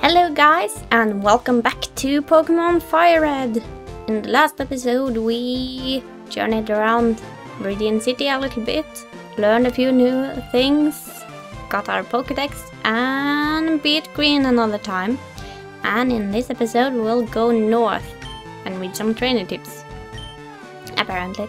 Hello guys, and welcome back to Pokémon FireRed! In the last episode we journeyed around Viridian City a little bit, learned a few new things, got our Pokédex and beat Green another time. And in this episode we'll go north and read some trainer tips, apparently.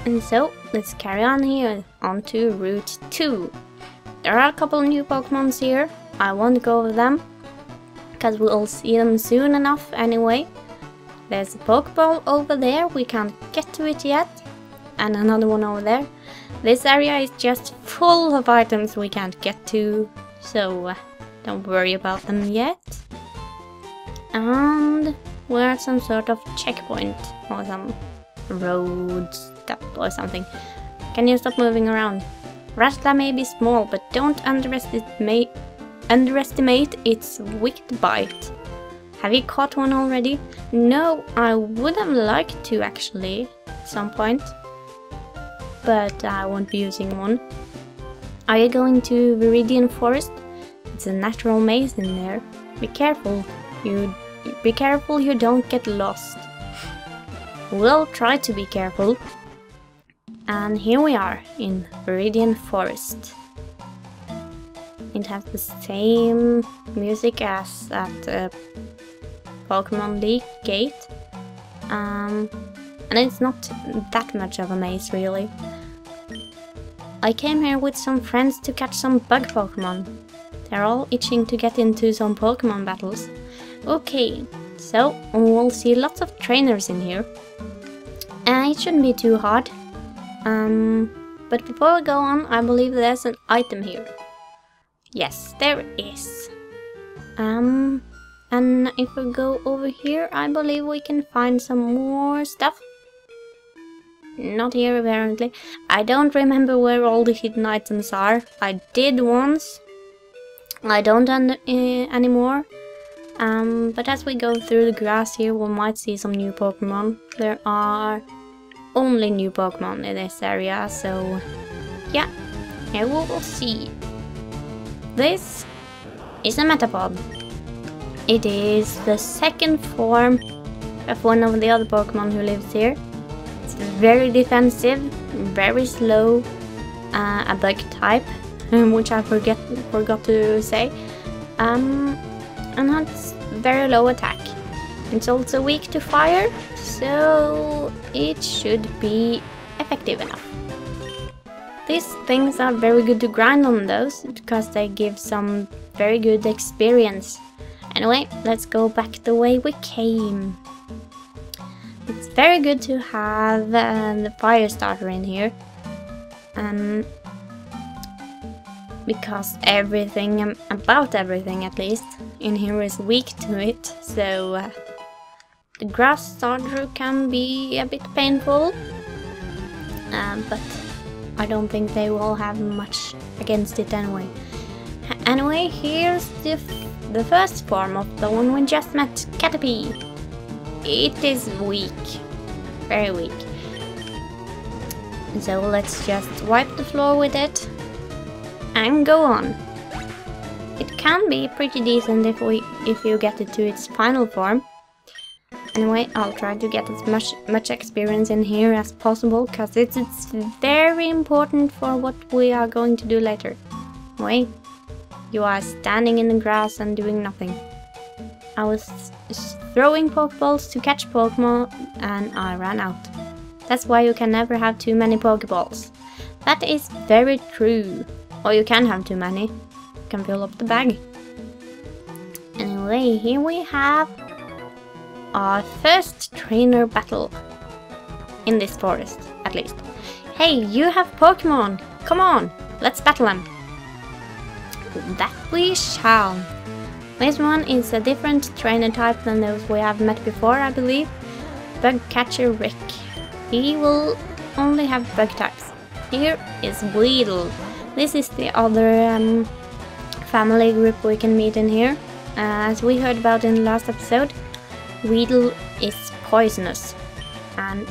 And so let's carry on here, on to Route 2. There are a couple new Pokémons here. I won't go over them, because we'll see them soon enough anyway. There's a Pokeball over there, we can't get to it yet. And another one over there. This area is just full of items we can't get to, so don't worry about them yet. And we're at some sort of checkpoint, or some road stop or something. Can you stop moving around? Rattler may be small, but don't underestimate its wicked bite. Have you caught one already? No, I would have liked to actually, at some point. But I won't be using one. Are you going to Viridian Forest? It's a natural maze in there. Be careful you don't get lost. We'll try to be careful. And here we are in Viridian Forest. It has the same music as at Pokemon League Gate, and it's not that much of a maze really. I came here with some friends to catch some bug Pokemon. They're all itching to get into some Pokemon battles. Okay, so we'll see lots of trainers in here. It shouldn't be too hard. But before we go on, I believe there's an item here. Yes, there is. And if we go over here, I believe we can find some more stuff. Not here, apparently. I don't remember where all the hidden items are. I did once. I don't anymore. But as we go through the grass here, we might see some new Pokemon. There are only new Pokemon in this area, so yeah, here we will see. This is a Metapod. It is the second form of one of the other Pokemon who lives here. It's very defensive, very slow, a bug type, which I forgot to say, and has very low attack. It's also weak to fire, so it should be effective enough. These things are very good to grind on those, because they give some very good experience. Anyway, let's go back the way we came. It's very good to have the fire starter in here. Because everything, about everything at least, in here is weak to it, so the grass starter can be a bit painful, but I don't think they will have much against it anyway. Anyway, here's the first form of the one we just met, Caterpie. It is weak, very weak. So let's just wipe the floor with it and go on. It can be pretty decent if you get it to its final form. Anyway, I'll try to get as much experience in here as possible, because it's very important for what we are going to do later. Wait, you are standing in the grass and doing nothing. I was throwing Pokeballs to catch Pokemon and I ran out. That's why you can never have too many Pokeballs. That is very true. Or you can have too many. You can fill up the bag. Anyway, here we have our first trainer battle. In this forest, at least. Hey, you have Pokemon! Come on, let's battle them. That we shall. This one is a different trainer type than those we have met before, I believe. Bug Catcher Rick. He will only have bug types. Here is Weedle. This is the other family group we can meet in here. As we heard about in the last episode, Weedle is poisonous. And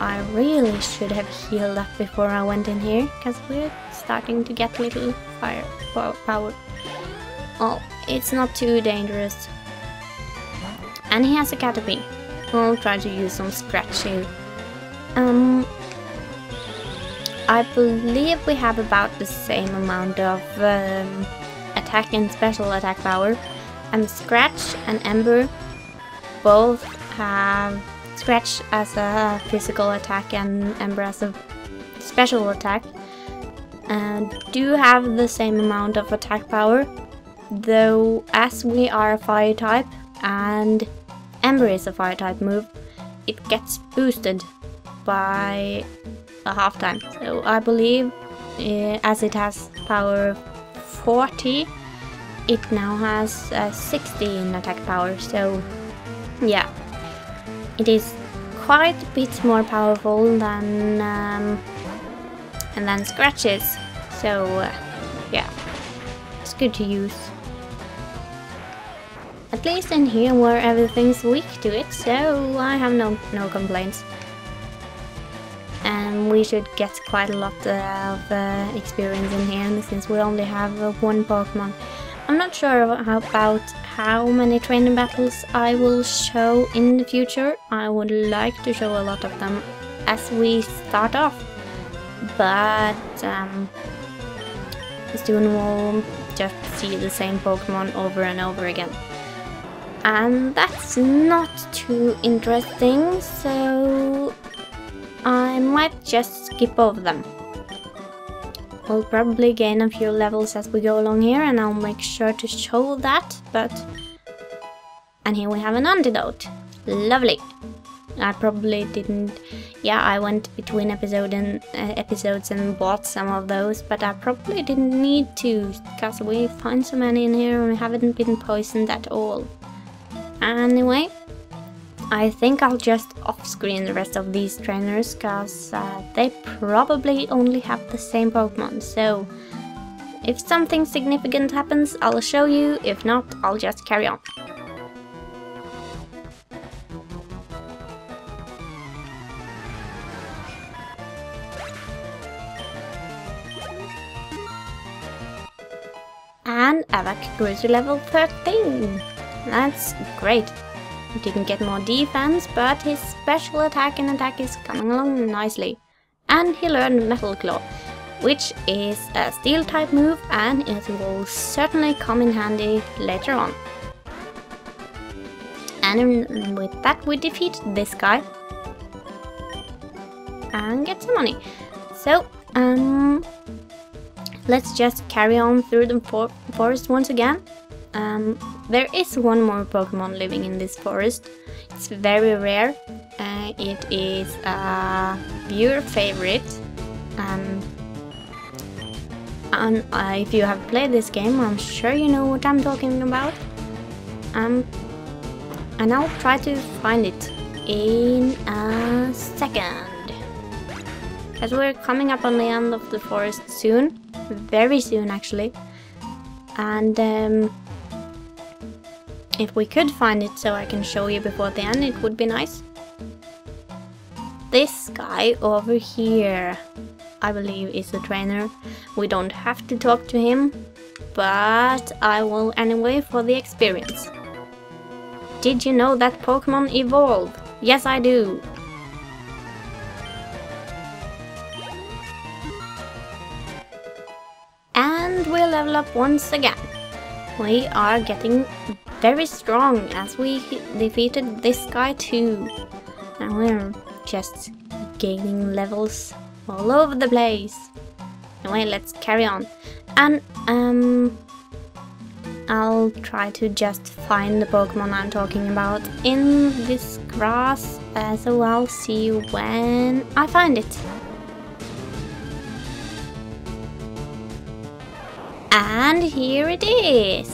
I really should have healed up before I went in here, because we're starting to get little fire power. Oh, it's not too dangerous. And he has a Caterpie. I'll try to use some Scratch here. I believe we have about the same amount of attack and special attack power. And Scratch and Ember both have Scratch as a physical attack and Ember as a special attack. And do have the same amount of attack power, though as we are a fire type and Ember is a fire type move, it gets boosted by a half time. So I believe as it has power 40, it now has 60 in attack power. So yeah, it is quite a bit more powerful than Scratch is. So yeah, it's good to use. At least in here where everything's weak to it, so I have no complaints. And we should get quite a lot of experience in here, since we only have one Pokemon. I'm not sure about how many training battles I will show in the future. I would like to show a lot of them as we start off. But soon we'll just see the same Pokemon over and over again. And that's not too interesting, so I might just skip over them. We'll probably gain a few levels as we go along here, and I'll make sure to show that, And here we have an antidote. Lovely. I probably didn't... Yeah, I went between episodes and bought some of those, but I probably didn't need to, because we find so many in here and we haven't been poisoned at all. Anyway, I think I'll just off-screen the rest of these trainers, because they probably only have the same Pokemon. So, if something significant happens, I'll show you. If not, I'll just carry on. And Avak grew to level 13. That's great. Didn't get more defense, but his special attack and attack is coming along nicely. And he learned Metal Claw, which is a steel type move, and it will certainly come in handy later on. And with that we defeat this guy and get some money. So let's just carry on through the forest once again. There is one more Pokemon living in this forest. It's very rare. It is a viewer favorite. And if you have played this game, I'm sure you know what I'm talking about. And I'll try to find it in a second. As we're coming up on the end of the forest soon. Very soon actually. And if we could find it so I can show you before the end, it would be nice. This guy over here, I believe, is the trainer. We don't have to talk to him, but I will anyway for the experience. Did you know that Pokemon evolve? Yes, I do. And we level up once again. We are getting very strong as we defeated this guy too. And we're just gaining levels all over the place. Anyway, let's carry on. And I'll try to just find the Pokemon I'm talking about in this grass, so I'll see you when I find it. And here it is!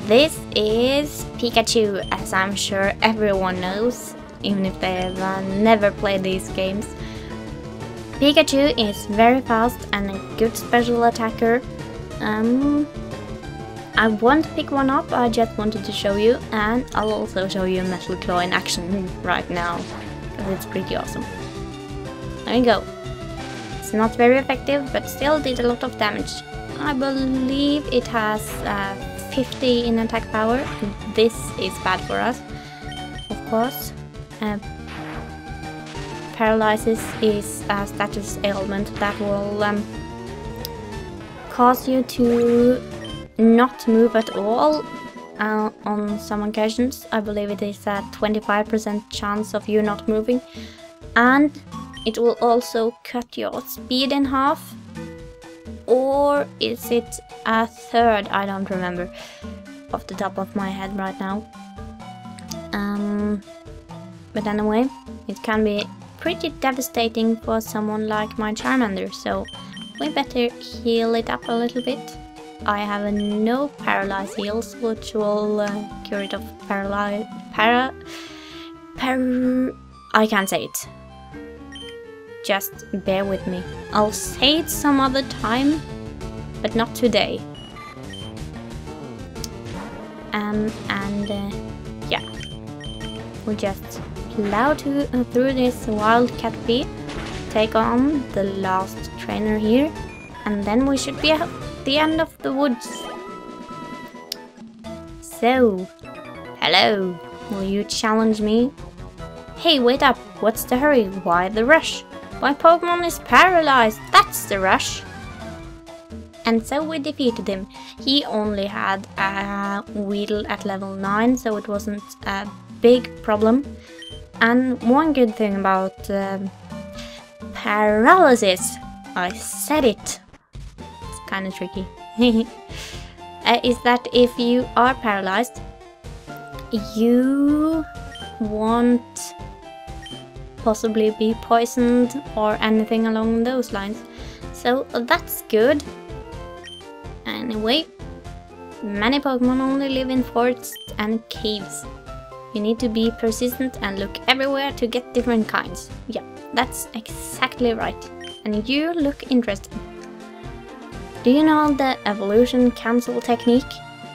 This is Pikachu, as I'm sure everyone knows, even if they have never played these games. Pikachu is very fast and a good special attacker. I won't pick one up, I just wanted to show you, and I'll also show you Metal Claw in action right now, because it's pretty awesome. There you go. It's not very effective, but still did a lot of damage. I believe it has 50 in attack power. This is bad for us, of course. Paralysis is a status ailment that will cause you to not move at all on some occasions. I believe it is a 25% chance of you not moving, and it will also cut your speed in half, or is it a third? I don't remember off the top of my head right now. But anyway, it can be pretty devastating for someone like my Charmander, so we better heal it up a little bit. I have no paralyze heals, which will cure it of I can't say it. Just bear with me. I'll say it some other time, but not today. Yeah, we just plow through this wildcat bee, take on the last trainer here, and then we should be at the end of the woods. So, hello, will you challenge me? Hey, wait up, what's the hurry? Why the rush? My Pokemon is paralyzed, that's the rush! And so we defeated him. He only had a Weedle at level 9, so it wasn't a big problem. And one good thing about paralysis, I said it, it's kind of tricky, is that if you are paralyzed, you won't possibly be poisoned or anything along those lines. So that's good. Anyway, many Pokemon only live in forests and caves. You need to be persistent and look everywhere to get different kinds. Yeah, that's exactly right. And you look interested. Do you know the evolution cancel technique?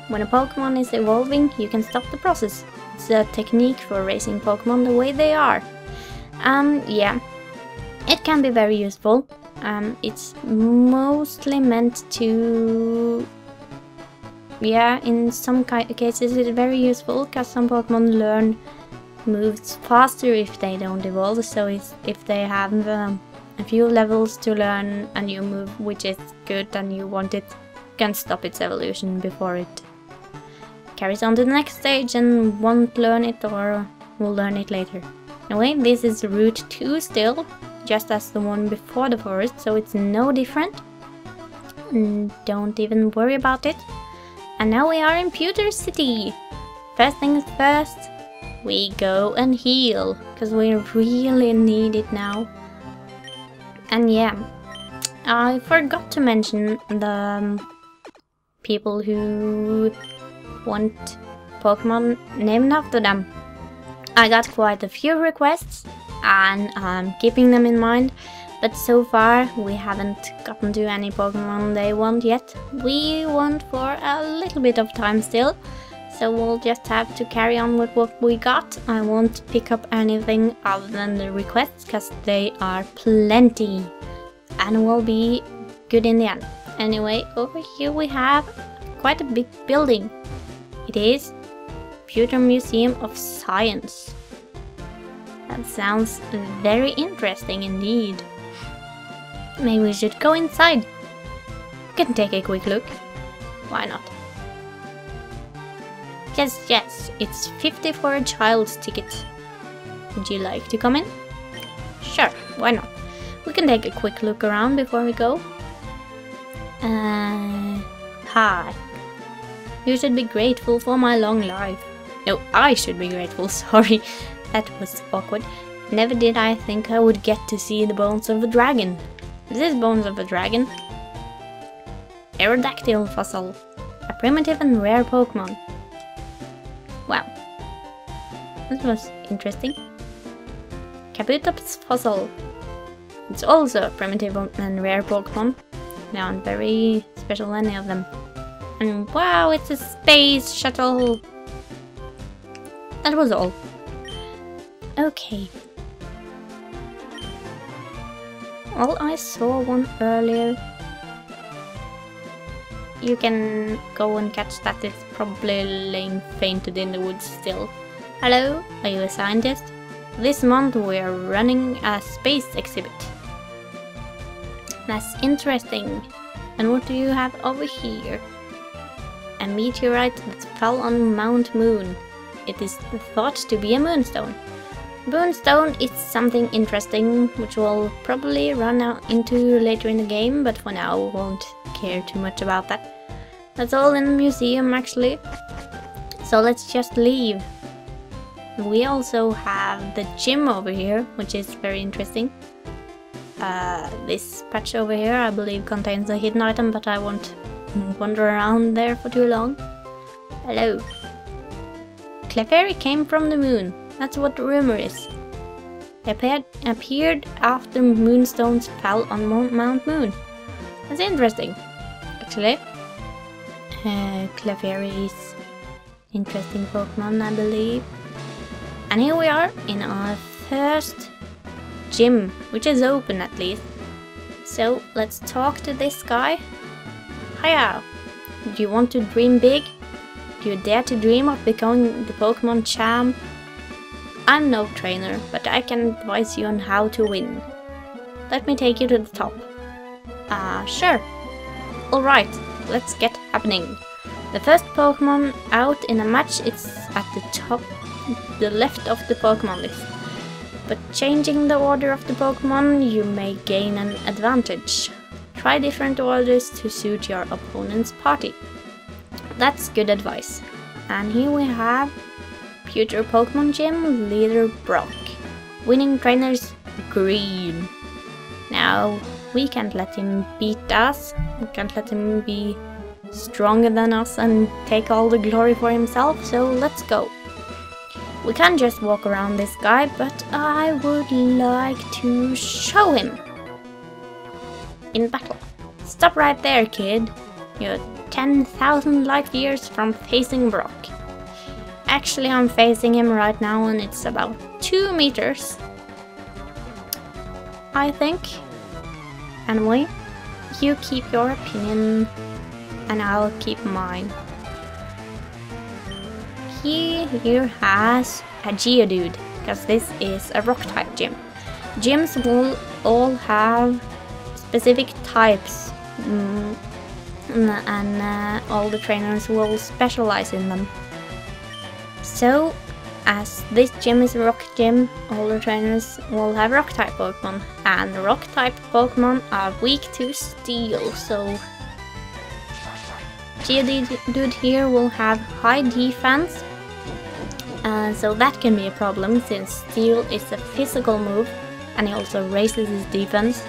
When a Pokemon is evolving, you can stop the process. It's a technique for raising Pokemon the way they are. Yeah, it can be very useful. It's mostly meant to... Yeah, in some cases it's very useful, because some Pokemon learn moves faster if they don't evolve. So if they have a few levels to learn a new move, which is good and you want it, you can stop its evolution before it carries on to the next stage and won't learn it, or will learn it later. Anyway, this is Route 2 still, just as the one before the forest, so it's no different. Don't even worry about it. And now we are in Pewter City. First things first, we go and heal, because we really need it now. And yeah, I forgot to mention the people who want Pokemon named after them. I got quite a few requests, and I'm keeping them in mind, but so far we haven't gotten to any Pokemon they want yet. We want for a little bit of time still, so we'll just have to carry on with what we got. I won't pick up anything other than the requests, because they are plenty, and will be good in the end. Anyway, over here we have quite a big building. It is Pewter Museum of Science. That sounds very interesting indeed. Maybe we should go inside. We can take a quick look. Why not? Yes, it's 50 for a child's ticket. Would you like to come in? Sure, why not? We can take a quick look around before we go. Hi. You should be grateful for my long life. No, I should be grateful, sorry. That was awkward. Never did I think I would get to see the bones of a dragon. Is this bones of a dragon? Aerodactyl fossil. A primitive and rare Pokemon. Wow. That was interesting. Kabutops fossil. It's also a primitive and rare Pokemon. They aren't very special, any of them. And wow, it's a space shuttle! That was all. Okay. Well, I saw one earlier. You can go and catch that, it's probably laying fainted in the woods still. Hello, are you a scientist? This month we are running a space exhibit. That's interesting. And what do you have over here? A meteorite that fell on Mount Moon. It is thought to be a moonstone. Moonstone is something interesting, which we'll probably run out into later in the game, but for now we won't care too much about that. That's all in the museum actually. So let's just leave. We also have the gym over here, which is very interesting. This patch over here I believe contains a hidden item, but I won't wander around there for too long. Hello. Clefairy came from the moon. That's what the rumor is. They appeared after moonstones fell on Mount Moon. That's interesting, actually. Clefairy is interesting Pokemon, I believe. And here we are in our first gym, which is open at least. So let's talk to this guy. Hiya! Do you want to dream big? Do you dare to dream of becoming the Pokemon champ? I'm no trainer, but I can advise you on how to win. Let me take you to the top. Sure. Alright, let's get happening. The first Pokemon out in a match is at the top, the left of the Pokemon list. But changing the order of the Pokemon, you may gain an advantage. Try different orders to suit your opponent's party. That's good advice. And here we have Pewter Pokemon Gym Leader Brock. Winning trainers green. Now, we can't let him beat us. We can't let him be stronger than us and take all the glory for himself, so let's go. We can't just walk around this guy, but I would like to show him in battle. Stop right there, kid. You're 10,000 light years from facing Brock. Actually, I'm facing him right now and it's about 2 meters, I think. Anyway, you keep your opinion and I'll keep mine. He here has a Geodude, because this is a rock type gym. Gyms will all have specific types, and all the trainers will specialize in them. So, as this gym is a rock gym, all the trainers will have rock type Pokemon, and rock type Pokemon are weak to steel, so Geodude here will have high defense, so that can be a problem since steel is a physical move and he also raises his defense.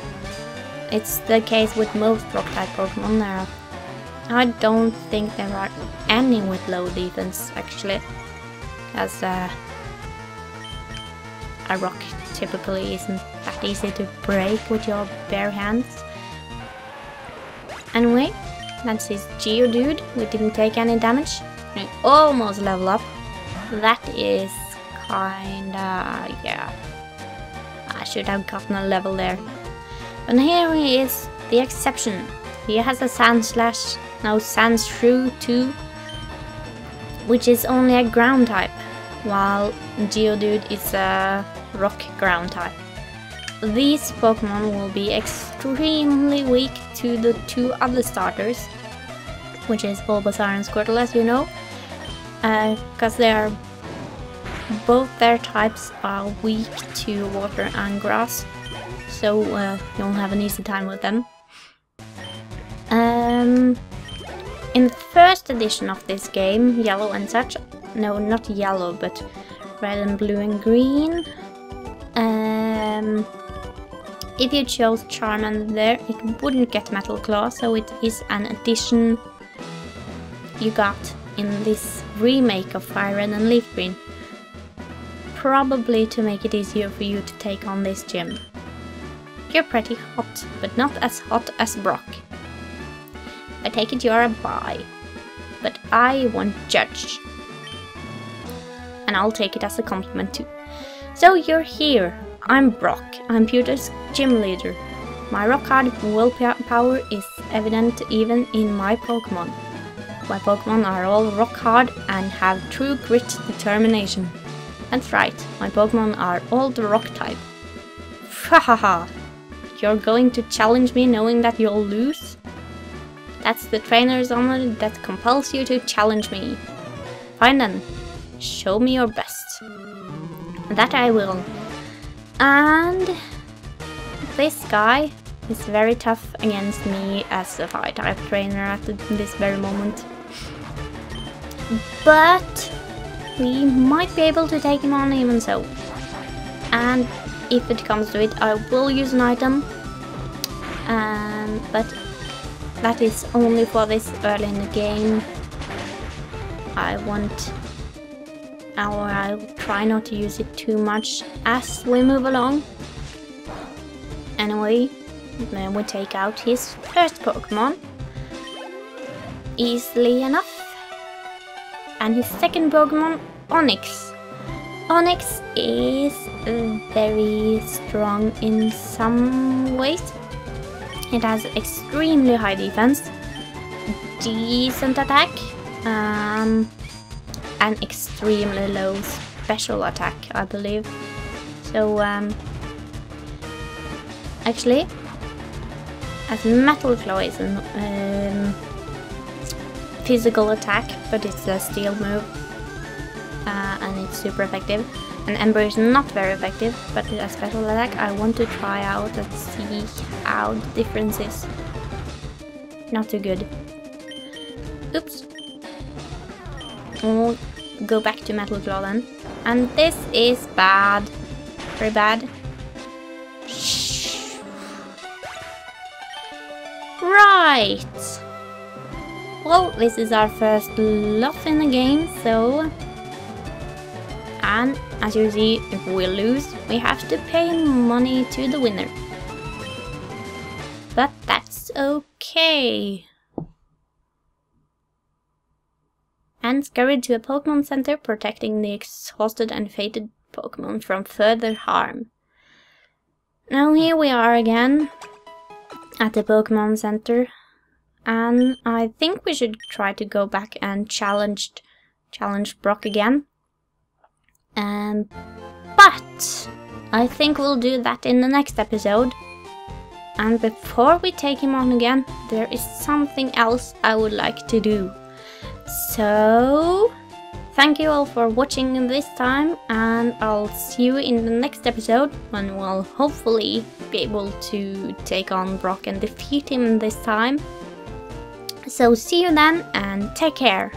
It's the case with most rock type Pokemon. I don't think there are any with low defense actually, as a rock typically isn't that easy to break with your bare hands. Anyway, that's his Geodude. We didn't take any damage. We almost level up. That is kinda, yeah. I should have gotten a level there. But here he is, the exception. He has a Sand Slash, now Sandshrew too, which is only a ground type, while Geodude is a rock ground type. These Pokemon will be extremely weak to the 2 other starters, which is Bulbasaur and Squirtle, as you know, because they are both their types are weak to water and grass, so you'll have an easy time with them. In the first edition of this game, Yellow and such, no, not Yellow, but Red and Blue and Green, if you chose Charmander there, it wouldn't get Metal Claw, so it is an addition you got in this remake of FireRed and Leaf Green. Probably to make it easier for you to take on this gym. You're pretty hot, but not as hot as Brock. I take it you're a bi, but I won't judge. And I'll take it as a compliment too. So you're here. I'm Brock. I'm Pewter's gym leader. My rock hard willpower is evident even in my Pokemon. My Pokemon are all rock hard and have true grit determination. That's right, my Pokemon are all the rock type. Hahaha! You're going to challenge me knowing that you'll lose? That's the trainer's honor that compels you to challenge me. Fine then, show me your best. That I will. And this guy is very tough against me as a fire-type trainer at this very moment. But we might be able to take him on even so. And if it comes to it, I will use an item. But that is only for this early in the game. I'll try not to use it too much as we move along. Anyway, then we take out his first Pokemon. Easily enough. And his second Pokemon, Onix. Onix is very strong in some ways. It has extremely high defense, decent attack, and extremely low special attack, I believe. So, actually, as Metal Claw is a physical attack, but it's a steel move, and it's super effective. And Ember is not very effective, but a special attack I want to try out and see how the difference is. Not too good. Oops. We'll go back to Metal Claw then. And this is bad. Very bad. Shh. Right. Well, this is our first loss in the game, so... And as you see, if we lose, we have to pay money to the winner. But that's okay. And scurried to a Pokemon Center, protecting the exhausted and fated Pokemon from further harm. Now here we are again at the Pokemon Center. And I think we should try to go back and challenge Brock again. But I think we'll do that in the next episode. And before we take him on again, there is something else I would like to do. So, thank you all for watching this time, and I'll see you in the next episode when we'll hopefully be able to take on Brock and defeat him this time. So see you then, and take care.